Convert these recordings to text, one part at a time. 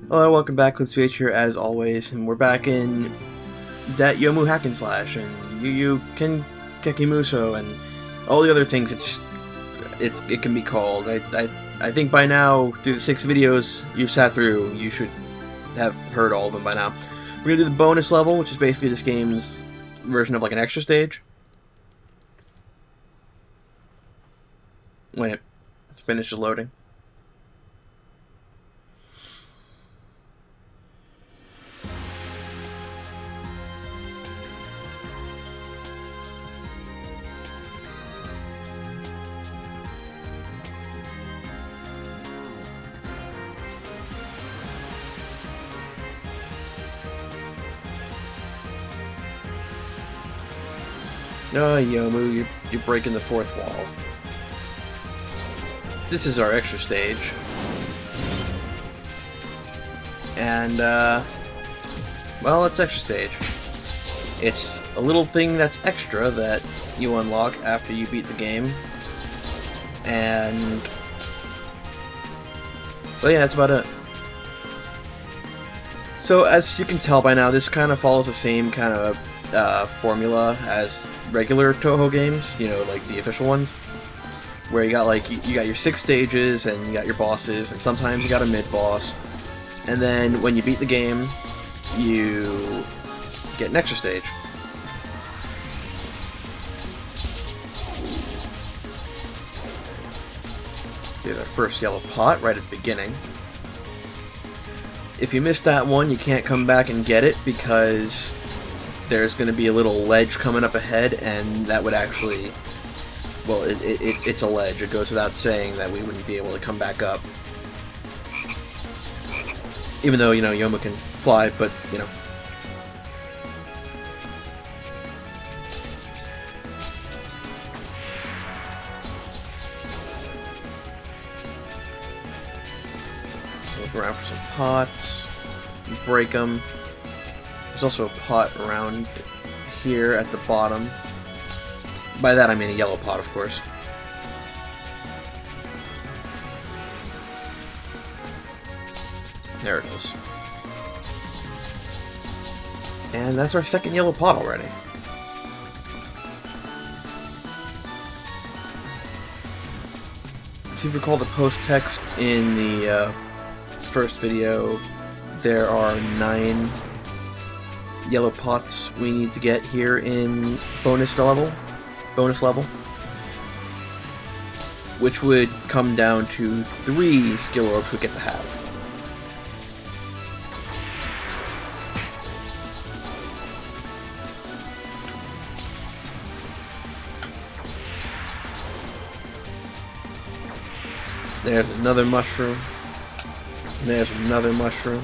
Hello, welcome back. clipsvh here as always, and we're back in that Youmu hack and slash and Youyou Kengeki Musou and all the other things it can be called. I think by now, through the 6 videos you've sat through, you should have heard all of them by now. We're gonna do the bonus level, which is basically this game's version of like an extra stage. When it finishes loading. No, Youmu, you're breaking the 4th wall. This is our extra stage. And, well, it's extra stage. It's a little thing that's extra that you unlock after you beat the game. And, well, yeah, that's about it. So, as you can tell by now, this kind of follows the same kind of formula as regular Touhou games, you know, like the official ones, where you got like you got your 6 stages and you got your bosses, and sometimes you got a mid-boss, and then when you beat the game, you get an extra stage. Here's our first yellow pot right at the beginning. If you missed that one, you can't come back and get it because there's going to be a little ledge coming up ahead, and that would actually, well, it's a ledge. It goes without saying that we wouldn't be able to come back up. Even though, you know, Youmu can fly, but, you know. Look around for some pots, break them. There's also a pot around here at the bottom. By that I mean a yellow pot, of course. There it is. And that's our second yellow pot already. If you recall the post text in the first video, there are 9 yellow pots we need to get here in bonus level, which would come down to 3 skill orbs we get to have. There's another mushroom. And there's another mushroom.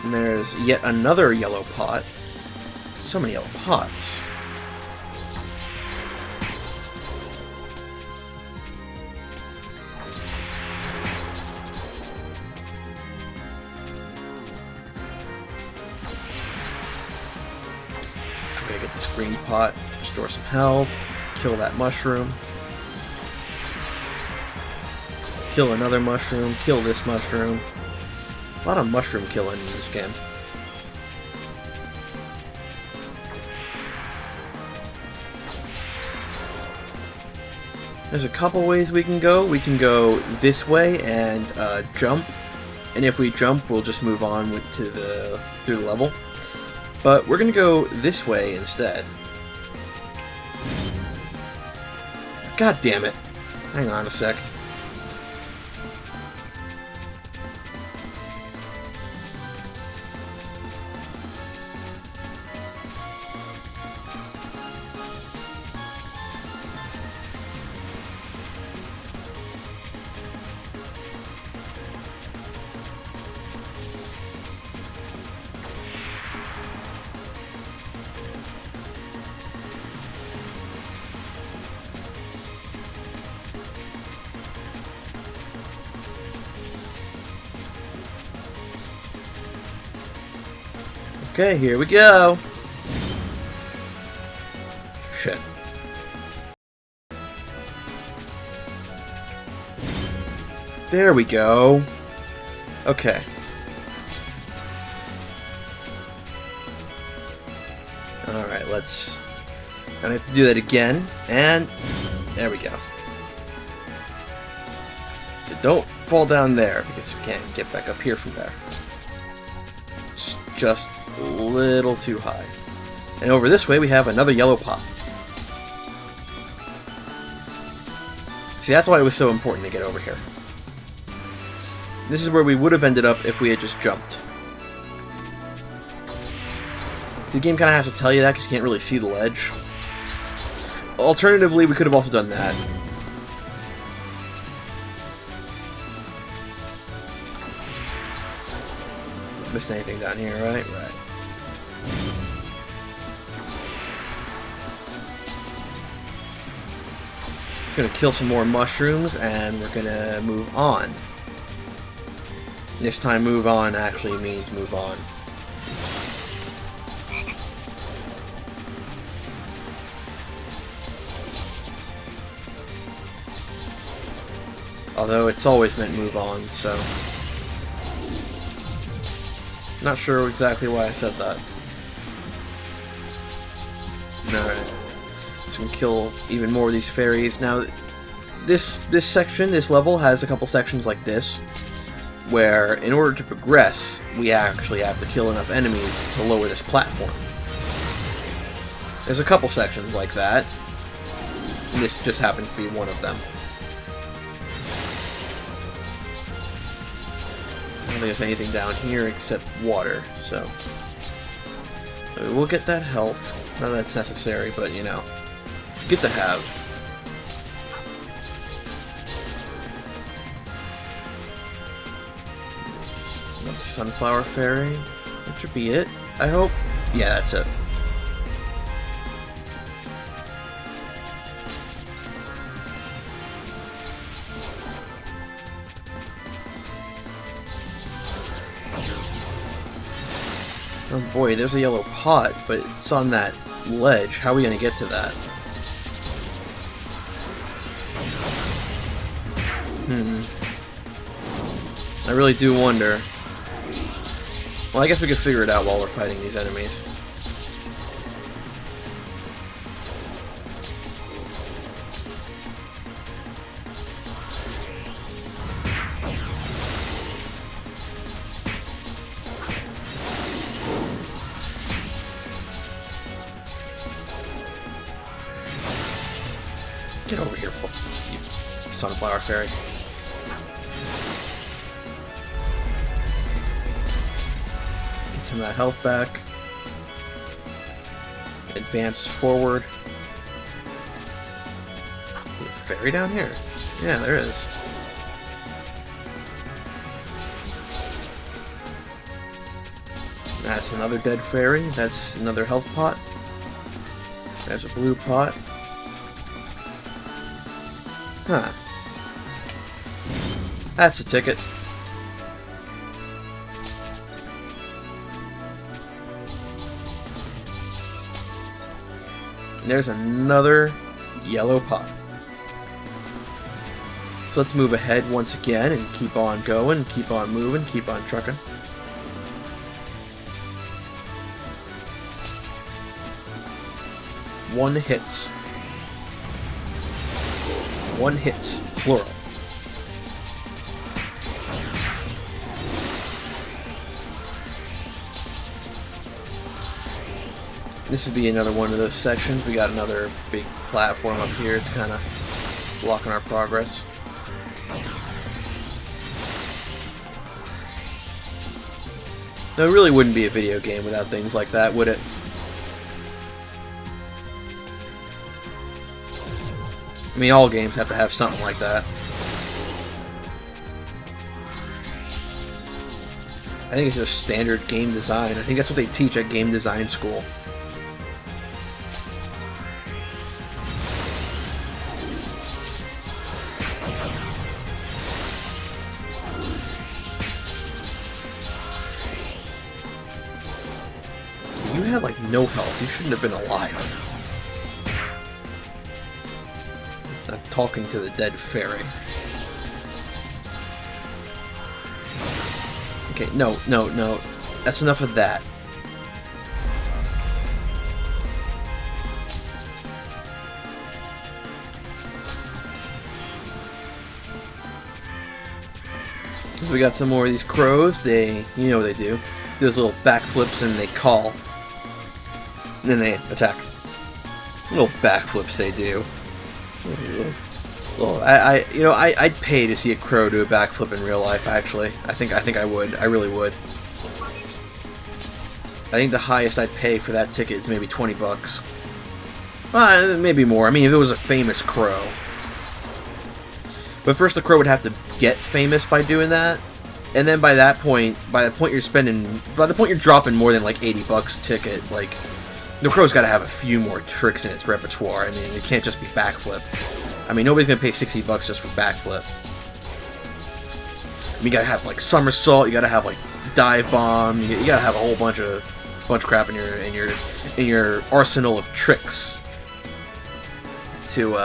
And there's yet another yellow pot. So many yellow pots. We're gonna get this green pot, restore some health, kill that mushroom. Kill another mushroom, kill this mushroom. A lot of mushroom killing in this game. There's a couple ways we can go. We can go this way and jump, and if we jump, we'll just move on through the level. But we're gonna go this way instead. God damn it! Hang on a sec. Okay, here we go. Shit. There we go. Okay. Alright, let's... Gonna have to do that again, and... There we go. So don't fall down there, because you can't get back up here from there. It's just a little too high. And over this way we have another yellow pop. See, that's why it was so important to get over here. This is where we would have ended up if we had just jumped. The game kind of has to tell you that because you can't really see the ledge. Alternatively, we could have also done that. Missed anything down here, right? Right. Gonna kill some more mushrooms, and we're gonna move on. This time, move on actually means move on. Although it's always meant move on, so... Not sure exactly why I said that. Alright. Just gonna kill even more of these fairies. Now, this section, this level, has a couple sections like this, where in order to progress, we actually have to kill enough enemies to lower this platform. There's a couple sections like that, and this just happens to be one of them. I don't think there's anything down here except water, so we'll get that health. Not that it's necessary, but you know, it's good to have. Another sunflower fairy. That should be it, I hope. Yeah, that's it. Oh boy, there's a yellow pot, but it's on that ledge. How are we going to get to that? I really do wonder. Well, I guess we could figure it out while we're fighting these enemies. Get over here, you sunflower fairy. Get some of that health back. Advance forward. Ooh, fairy down here? Yeah, there is. That's another dead fairy. That's another health pot. There's a blue pot. Huh. That's a ticket. And there's another yellow pot. So let's move ahead once again and keep on going, keep on moving, keep on trucking. One hits. One hits, plural. This would be another one of those sections. We got another big platform up here. It's kind of blocking our progress. No, it really wouldn't be a video game without things like that, would it? I mean, all games have to have something like that. I think it's just standard game design. I think that's what they teach at game design school. you had like no health. You shouldn't have been alive. I'm talking to the dead fairy. Okay, no. That's enough of that. So we got some more of these crows. You know what they do. Those little backflips and they call. And then they attack. Little backflips they do. Well, I'd pay to see a crow do a backflip in real life. Actually, I think I would. I really would. I think the highest I'd pay for that ticket is maybe $20. Maybe more. I mean, if it was a famous crow. But first, the crow would have to get famous by doing that, and then by the point you're dropping more than like $80 a ticket. Like, the crow's got to have a few more tricks in its repertoire. I mean, it can't just be backflip. I mean, nobody's gonna pay $60 just for backflip. I mean, you gotta have like somersault. You gotta have like dive bomb. You gotta have a whole bunch of crap in your arsenal of tricks to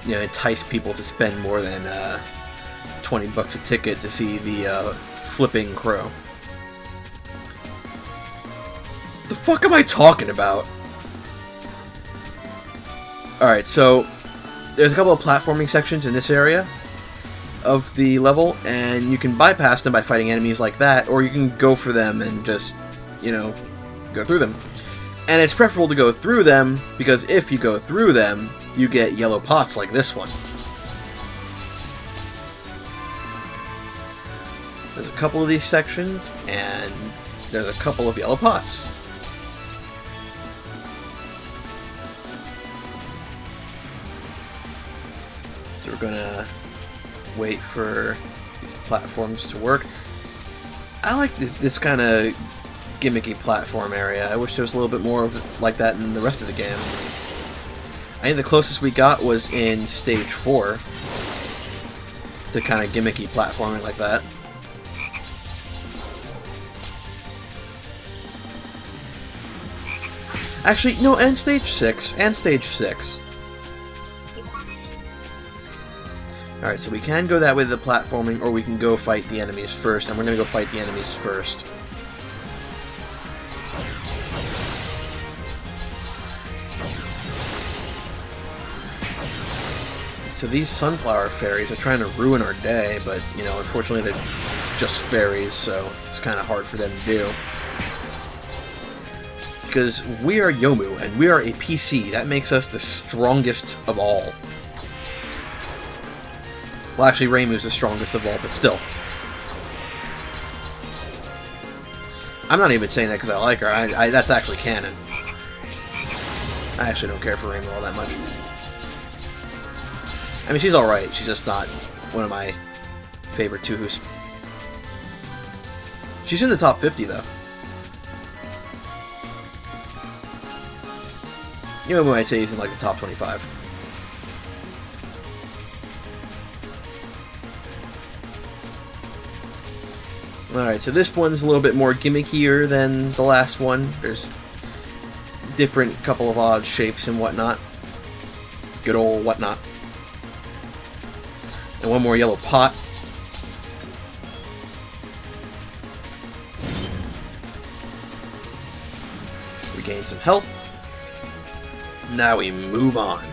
entice people to spend more than $20 a ticket to see the flipping crow. The fuck am I talking about? Alright, so there's a couple of platforming sections in this area of the level, and you can bypass them by fighting enemies like that, or you can go for them and just, go through them. And it's preferable to go through them, because if you go through them, you get yellow pots like this one. There's a couple of these sections, and there's a couple of yellow pots. So we're gonna wait for these platforms to work. I like this kind of gimmicky platform area. I wish there was a little bit more of it like that in the rest of the game. I think the closest we got was in Stage 4 to kind of gimmicky platforming like that. Actually, no, and Stage 6. Alright, so we can go that way to the platforming, or we can go fight the enemies first, and we're going to go fight the enemies first. So these sunflower fairies are trying to ruin our day, but, unfortunately they're just fairies, so it's kind of hard for them to do. Because we are Youmu, and we are a PC. That makes us the strongest of all. Well, actually, Reimu's the strongest of all, but still. I'm not even saying that because I like her. That's actually canon. I actually don't care for Reimu all that much. I mean, she's alright. She's just not one of my favorite Touhoos. She's in the top 50, though. Youmu, I'd say he's in like the top 25. Alright, so this one's a little bit more gimmickier than the last one. There's different couple of odd shapes and whatnot. Good old whatnot. And one more yellow pot. We gain some health. Now we move on.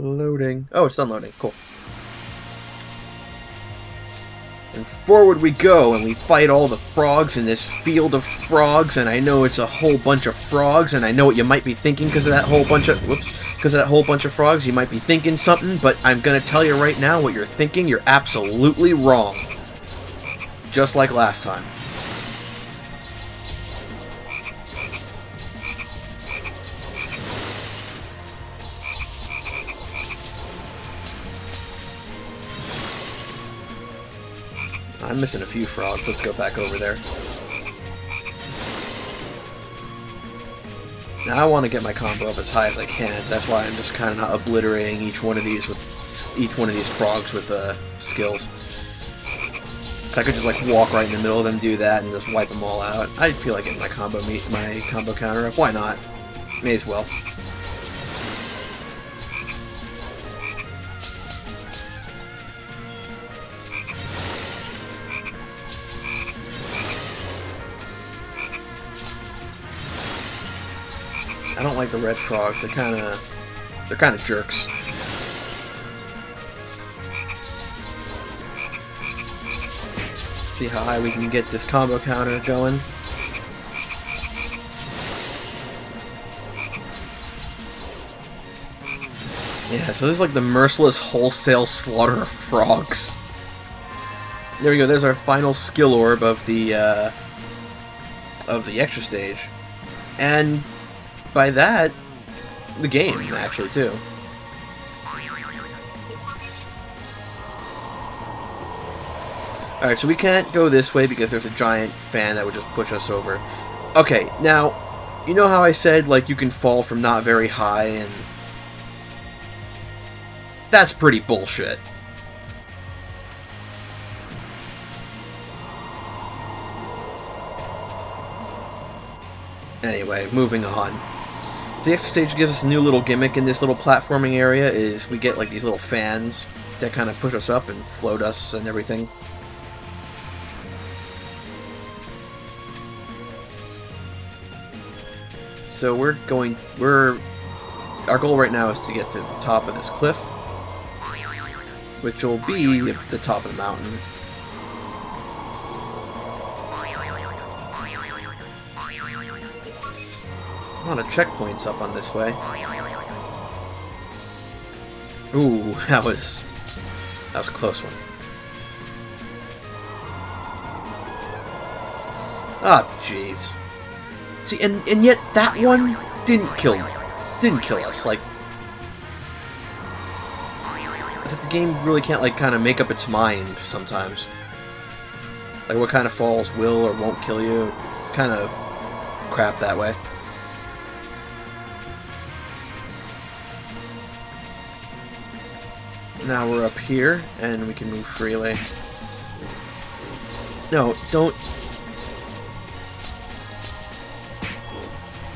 Loading. Oh, it's done loading. Cool. And forward we go, and we fight all the frogs in this field of frogs, and I know it's a whole bunch of frogs, and I know what you might be thinking because of that whole bunch of... Whoops. Because of that whole bunch of frogs, you might be thinking something, but I'm gonna tell you right now what you're thinking. You're absolutely wrong. Just like last time. I'm missing a few frogs. Let's go back over there. Now I want to get my combo up as high as I can, so that's why I'm just kind of not obliterating each one of these frogs with skills. So I could just like walk right in the middle of them, do that, and just wipe them all out. I feel like getting my combo counter up. Why not? May as well. I don't like the red frogs. They're kind of jerks. See how high we can get this combo counter going. Yeah, so this is like the merciless wholesale slaughter of frogs. There we go. There's our final skill orb of the extra stage, and by that, the game actually too. Alright, so we can't go this way because there's a giant fan that would just push us over. Okay, now, you know how I said, like, you can fall from not very high, and that's pretty bullshit. Anyway, moving on. The extra stage gives us a new little gimmick in this little platforming area, is we get, like, these little fans that kind of push us up and float us and everything. So our goal right now is to get to the top of this cliff, which will be the top of the mountain. A lot of checkpoints up on this way. Ooh, that was a close one. Ah, jeez. See, and yet that one didn't kill us. Like, it's like the game really can't, like, kind of make up its mind sometimes. Like, what kind of falls will or won't kill you. It's kind of crap that way. Now we're up here, and we can move freely. No, don't...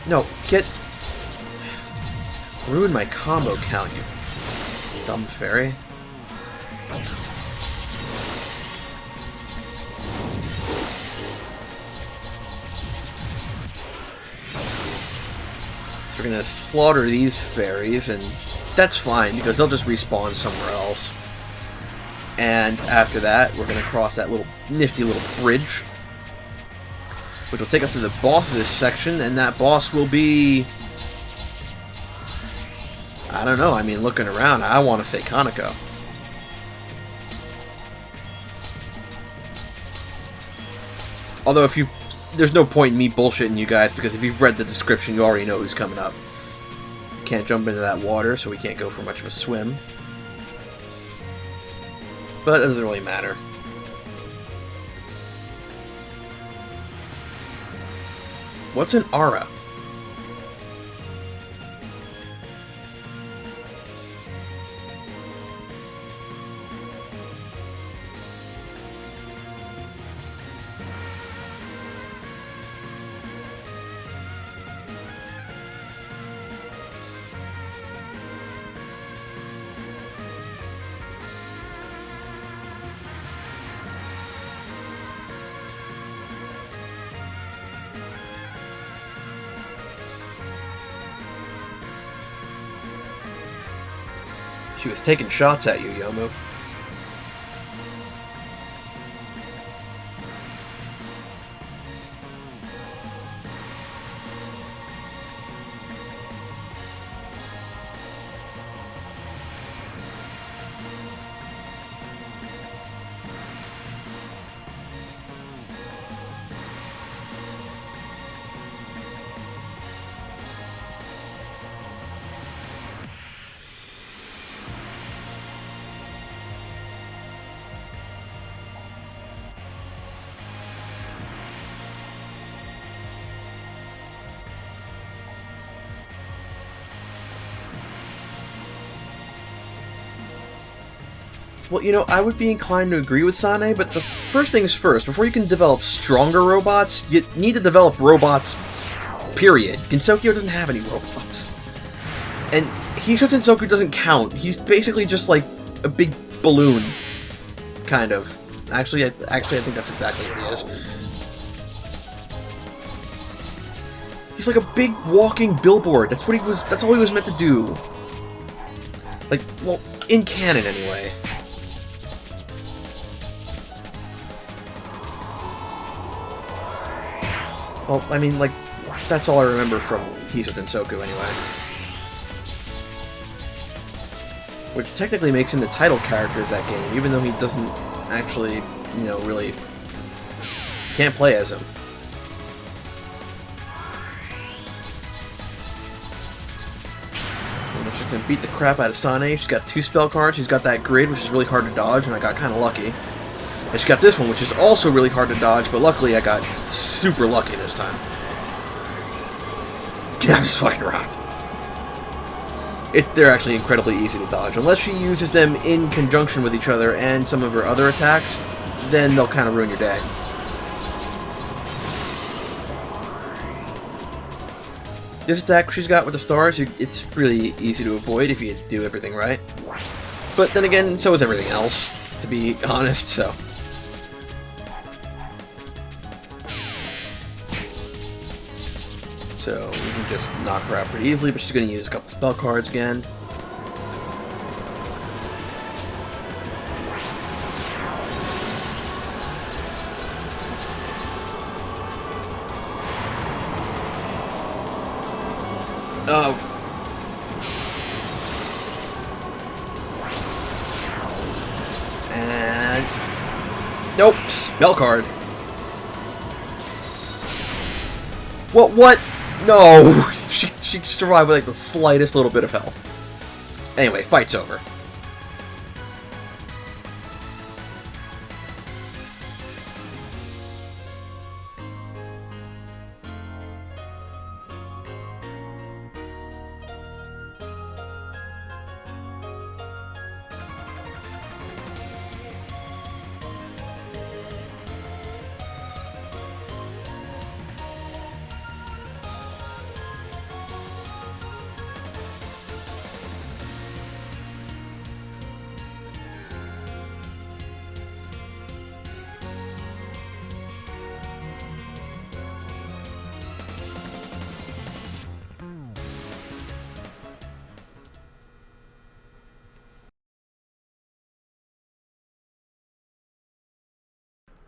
No, get... Ruin my combo count, you dumb fairy. We're gonna slaughter these fairies, and that's fine, because they'll just respawn somewhere else. And after that, we're gonna cross that little nifty little bridge, which will take us to the boss of this section, and that boss will be... I don't know, I mean, looking around, I want to say Kaneko. Although there's no point in me bullshitting you guys, because if you've read the description, you already know who's coming up. Can't jump into that water, so we can't go for much of a swim. But it doesn't really matter. What's an aura? She was taking shots at you, Youmu. Well, you know, I would be inclined to agree with Sane, but the first things first, before you can develop stronger robots, you need to develop robots, period. Gensokyo doesn't have any robots. And Hiso Tensoku doesn't count. He's basically just like a big balloon, kind of. Actually, I think that's exactly what he is. He's like a big walking billboard. That's what he was. That's all he was meant to do. Like, well, in canon anyway. Well, I mean, like, that's all I remember from Hiso Tensoku anyway. Which technically makes him the title character of that game, even though he doesn't actually, you know, really can't play as him. And she's gonna beat the crap out of Sane. She's got 2 spell cards. She's got that grid, which is really hard to dodge, and I got kind of lucky. And she got this one, which is also really hard to dodge, but luckily I got super lucky this time. Yeah, I'm just fucking around. They're actually incredibly easy to dodge. Unless she uses them in conjunction with each other and some of her other attacks, then they'll kind of ruin your day. This attack she's got with the stars, it's really easy to avoid if you do everything right. But then again, so is everything else, to be honest, so... So, we can just knock her out pretty easily, but she's going to use a couple spell cards again. Oh. And... Nope, spell card. What? No! She survived with like the slightest little bit of health. Anyway, fight's over.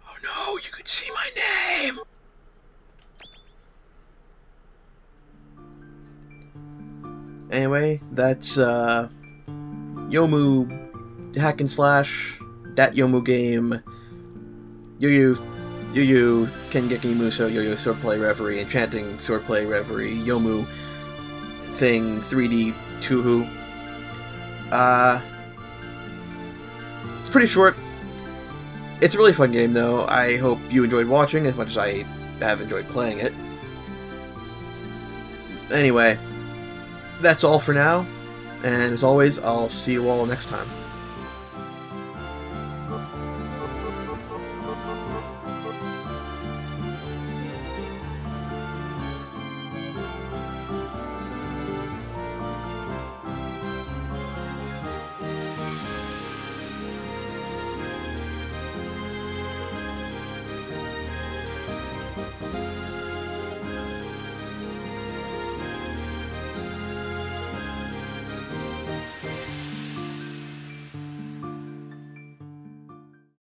Oh no, you could see my name! Anyway, that's Youmu hack and slash, that Youmu game, Youyou, Kengeki Musou, Youyou Swordplay Reverie, Enchanting Swordplay Reverie, Youmu thing, 3D Touhou. It's pretty short. It's a really fun game, though. I hope you enjoyed watching as much as I have enjoyed playing it. Anyway, that's all for now, and as always, I'll see you all next time.